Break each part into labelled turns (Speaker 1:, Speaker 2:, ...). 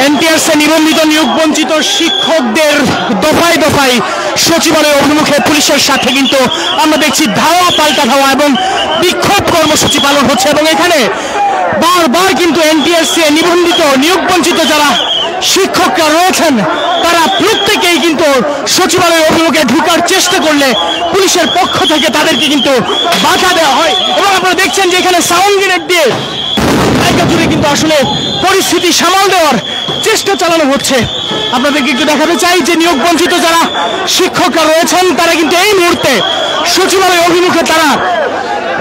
Speaker 1: NTRC নিবন্ধিত নিয়োগ বঞ্চিত শিক্ষকদের দফায় দফায় সচিবালয় অভিমুখে পুলিশের সাথে কিন্তু আমরা দেখছি ধাওয়া পাল্টা ধাওয়া এবং বিক্ষোভ কর্মসূচি পালন হচ্ছে এবং এখানে বারবার কিন্তু এনটিআরসি নিবন্ধিত নিয়োগ বঞ্চিত যারা শিক্ষকরা রয়েছেন তারা প্রত্যেকেই কিন্তু সচিবালয় অভিমুখে ঢোকার চেষ্টা করলে পুলিশের পক্ষ থেকে তাদেরকে কিন্তু বাধা দেওয়া হয় এবং আপনারা দেখছেন যে এখানে সাউন্ড গ্রেনেড দিয়ে জায়গা জুড়ে কিন্তু আসলে পরিস্থিতি সামাল দেওয়ার চেষ্টা চালানো হচ্ছে। আপনাদেরকে একটু দেখাতে চাই যে নিয়োগ বঞ্চিত যারা শিক্ষকরা রয়েছেন তারা কিন্তু এই মুহূর্তে সচিবালয় অভিমুখে তারা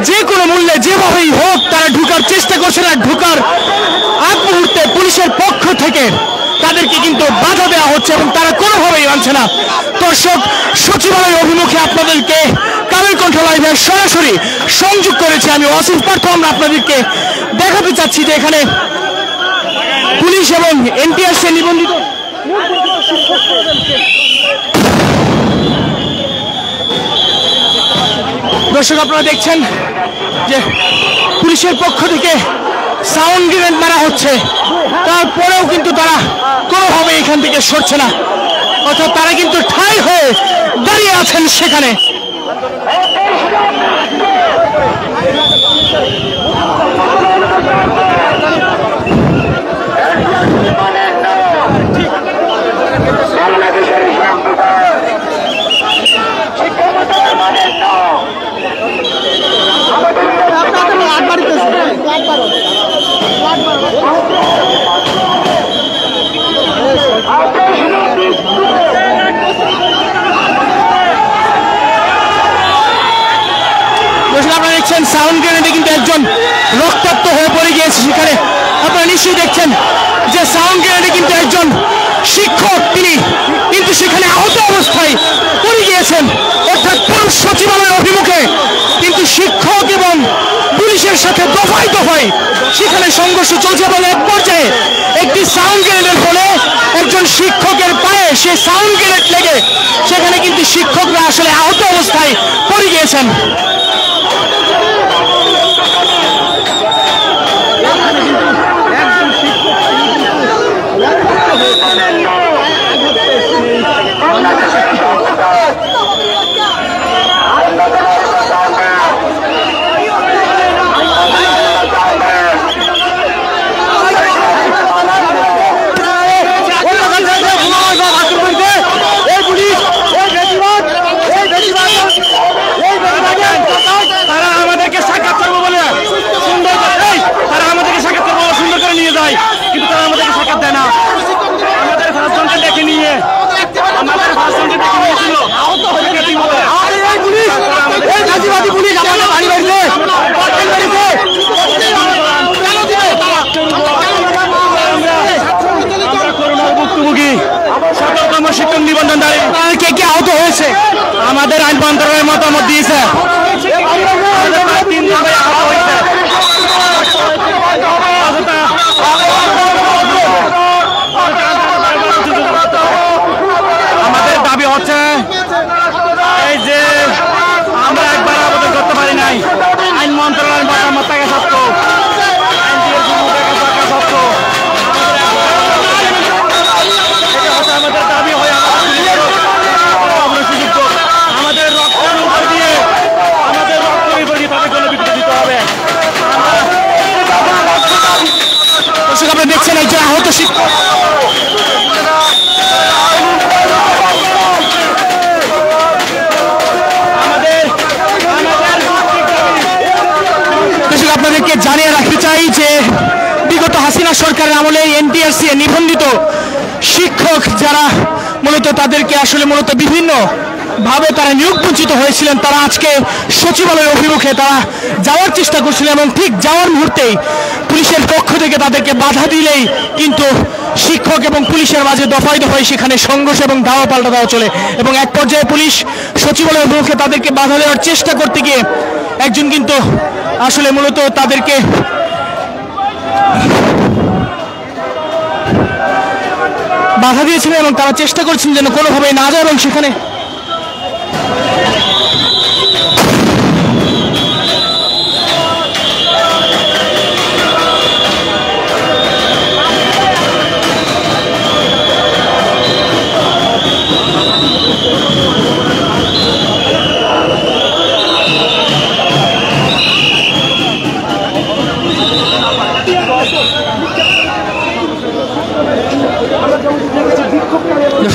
Speaker 1: যে কোনো মূল্যে যেভাবেই হোক তারা ঢোকার চেষ্টা করছে না। ঢোকার আগ মুহূর্তে পুলিশের পক্ষ থেকে তাদেরকে কিন্তু বাধা দেওয়া হচ্ছে এবং তারা কোনোভাবেই মানছে না। দর্শক, সচিবালয় অভিমুখে আপনাদেরকে কালের কণ্ঠ লাইভে সরাসরি সংযোগ করেছি আমি ওয়াসিফ পার্থ। আমরা আপনাদেরকে দেখাতে চাচ্ছি যে এখানে পুলিশ এবং এনটিআরসি নিবন্ধিত দর্শক আপনারা দেখছেন যে পুলিশের পক্ষ থেকে সাউন্ড গ্রেনেড মারা হচ্ছে, তারপরেও কিন্তু তারা কোনোভাবে এখান থেকে সরছে না, অর্থাৎ তারা কিন্তু ঠাই হয়ে দাঁড়িয়ে আছেন সেখানে। আপনারা দেখছেন সাউন্ড গ্রেনেডে কিন্তু একজন রক্তাক্ত হয়ে পড়ে গিয়েছে সেখানে। আপনারা নিশ্চয়ই দেখছেন যে সাউন্ড গ্রেনেডে কিন্তু একজন শিক্ষক তিনি কিন্তু সেখানে আহত অবস্থায় পড়ে গিয়েছেন। অর্থাৎ পুরো সচিবালয়ের অভিমুখে কিন্তু শিক্ষক এবং পুলিশের সাথে দফায় দফায় সেখানে সংঘর্ষ চলছে এবং এক পর্যায়ে একটি সাউন্ড গ্রেনেডের ফলে একজন শিক্ষকের পায়ে সে সাউন্ড গ্রেনেড লেগে সেখানে কিন্তু শিক্ষকরা আসলে আহত অবস্থায় পড়ে গিয়েছেন। শিক্ষক নিবন্ধন কে কে আহত হয়েছে আমাদের আইন মন্ত্রণালয়ের মতামত দিয়েছে। আমাদের দাবি হচ্ছে এই যে আমরা একবার আবেদন করতে পারি নাই, আইন মন্ত্রণালয়ের মতামত থাকা সত্ত্বেও আমাদের দাবি হয় আমাদের রক্তের উপর দিয়ে তাদের জন্য বিক্রি দিতে হবে। দর্শক আপনারা দেখছেন একজন আহত শিক্ষক। আপনাদেরকে জানিয়ে রাখতে চাই যে বিগত হাসিনা সরকারের আমলে এনটিআরসি নিবন্ধিত শিক্ষক যারা মূলত তাদেরকে আসলে মূলত বিভিন্ন ভাবে তারা নিয়োগ বঞ্চিত হয়েছিলেন, তারা আজকে সচিবালয়ের অভিমুখে তারা যাওয়ার চেষ্টা করছিলেন এবং ঠিক যাওয়ার মুহূর্তেই পুলিশের পক্ষ থেকে তাদেরকে বাধা দিলেই কিন্তু শিক্ষক এবং পুলিশের মাঝে দফায় দফায় সেখানে সংঘর্ষ এবং ধাওয়া পাল্টা দেওয়া চলে এবং এক পর্যায়ে পুলিশ সচিবালয়ের অভিমুখে তাদেরকে বাধা দেওয়ার চেষ্টা করতে গিয়ে একজন কিন্তু আসলে মূলত তাদেরকে বাধা দিয়েছিলেন এবং তারা চেষ্টা করছিলেন যেন কোনোভাবেই না যায় এবং সেখানে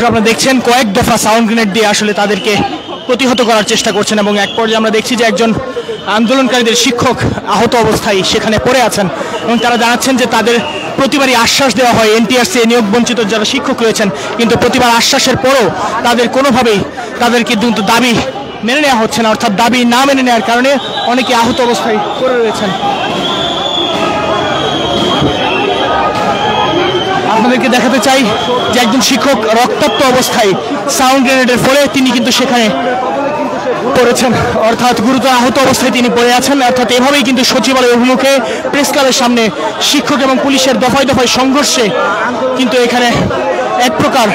Speaker 1: আপনারা দেখছেন কয়েক দফা সাউন্ড গ্রেনেড দিয়ে আসলে তাদেরকে প্রতিহত করার চেষ্টা করছেন এবং এক পর্যায়ে আমরা দেখছি যে একজন আন্দোলনকারীদের শিক্ষক আহত অবস্থায় সেখানে পড়ে আছেন এবং তারা জানাচ্ছেন যে তাদের প্রতিবারই আশ্বাস দেওয়া হয় এনটিআরসি নিয়োগ বঞ্চিত যারা শিক্ষক রয়েছেন, কিন্তু প্রতিবার আশ্বাসের পরও তাদের কোনোভাবেই তাদেরকে কিন্তু দাবি মেনে নেওয়া হচ্ছে না, অর্থাৎ দাবি না মেনে নেওয়ার কারণে অনেকে আহত অবস্থায় পড়ে রয়েছেন। আপনাদেরকে দেখাতে চাই যে একজন শিক্ষক রক্তাক্ত অবস্থায় সাউন্ড গ্রেনেডের ফলে তিনি কিন্তু সেখানে পড়েছেন, অর্থাৎ গুরুতর আহত অবস্থায় তিনি পড়ে আছেন। অর্থাৎ এভাবেই কিন্তু সচিবালয় অভিমুখে প্রেস ক্লাবের সামনে শিক্ষক এবং পুলিশের দফায় দফায় সংঘর্ষে কিন্তু এখানে এক প্রকার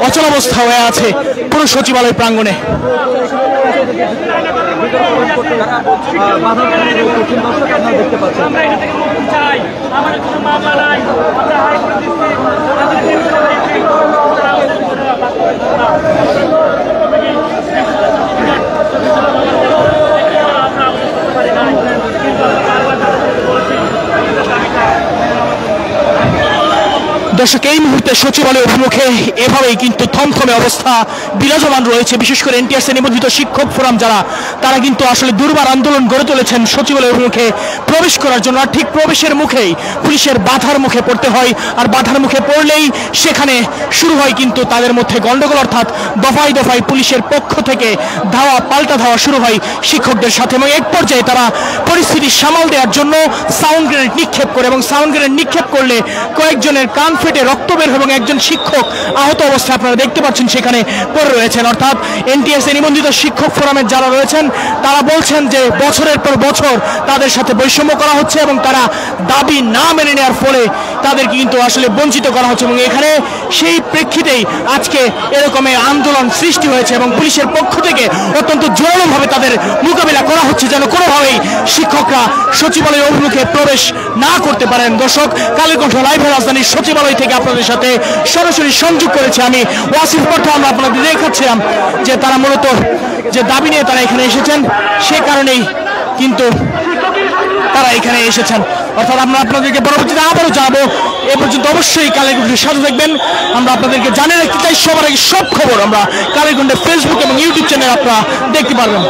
Speaker 1: অচলাবস্থা হয়ে আছে পুরো সচিবালয় প্রাঙ্গণে। দর্শক, এই মুহূর্তে সচিবালয় অভিমুখে এভাবেই কিন্তু থমথমে অবস্থা বিরাজমান রয়েছে। বিশেষ করে এনটিআরসি নিবন্ধিত শিক্ষক ফোরাম যারা, তারা কিন্তু আসলে দুর্বার আন্দোলন গড়ে তুলেছেন সচিবালয় অভিমুখে প্রবেশ করার জন্য। আর ঠিক প্রবেশের মুখেই পুলিশের বাধার মুখে পড়তে হয়, আর বাধার মুখে পড়লেই সেখানে শুরু হয় কিন্তু তাদের মধ্যে গন্ডগোল, অর্থাৎ দফায় দফায় পুলিশের পক্ষ থেকে ধাওয়া পাল্টা ধাওয়া শুরু হয় শিক্ষকদের সাথে এবং এক পর্যায়ে তারা পরিস্থিতি সামাল দেওয়ার জন্য সাউন্ড গ্রেনেড নিক্ষেপ করে এবং সাউন্ড গ্রেনেড নিক্ষেপ করলে কয়েকজনের কান ফেটে রক্ত বের এবং একজন শিক্ষক আহত অবস্থায় আপনারা দেখতে পাচ্ছেন সেখানে পড়ে রয়েছেন। অর্থাৎ এনটিআরসি নিবন্ধিত শিক্ষক ফোরামের যারা রয়েছেন তারা বলছেন যে বছরের পর বছর তাদের সাথে বৈষম্য করা হচ্ছে এবং তারা দাবি না মেনে নেওয়ার ফলে তাদেরকে কিন্তু আসলে বঞ্চিত করা হচ্ছে এবং এখানে সেই প্রেক্ষিতেই আজকে এরকমের আন্দোলন সৃষ্টি হয়েছে এবং পুলিশের পক্ষ থেকে অত্যন্ত জোরালোভাবে তাদের মোকাবিলা করা হচ্ছে যেন কোনোভাবেই শিক্ষকরা সচিবালয় অভিমুখে প্রবেশ না করতে পারেন। দর্শক, কালের কণ্ঠ লাইভে রাজধানীর সচিবালয় থেকে আপনাদের সাথে সরাসরি সংযোগ করেছে আমি ওয়াসিফ পাঠা। আমরা আপনাদের দেখাচ্ছিলাম যে তারা মূলত যে দাবি নিয়ে তারা এখানে এসেছেন সে কারণেই কিন্তু তারা এখানে এসেছেন। অর্থাৎ আমরা আপনাদেরকে পরবর্তীতে আবারও যাবো। এ পর্যন্ত অবশ্যই কালের কণ্ঠের সাথে দেখবেন। আমরা আপনাদেরকে জানিয়ে রাখতে চাই সবার আগে সব খবর আমরা কালের কণ্ঠের ফেসবুক এবং ইউটিউব চ্যানেল আপনারা দেখতে পারবেন।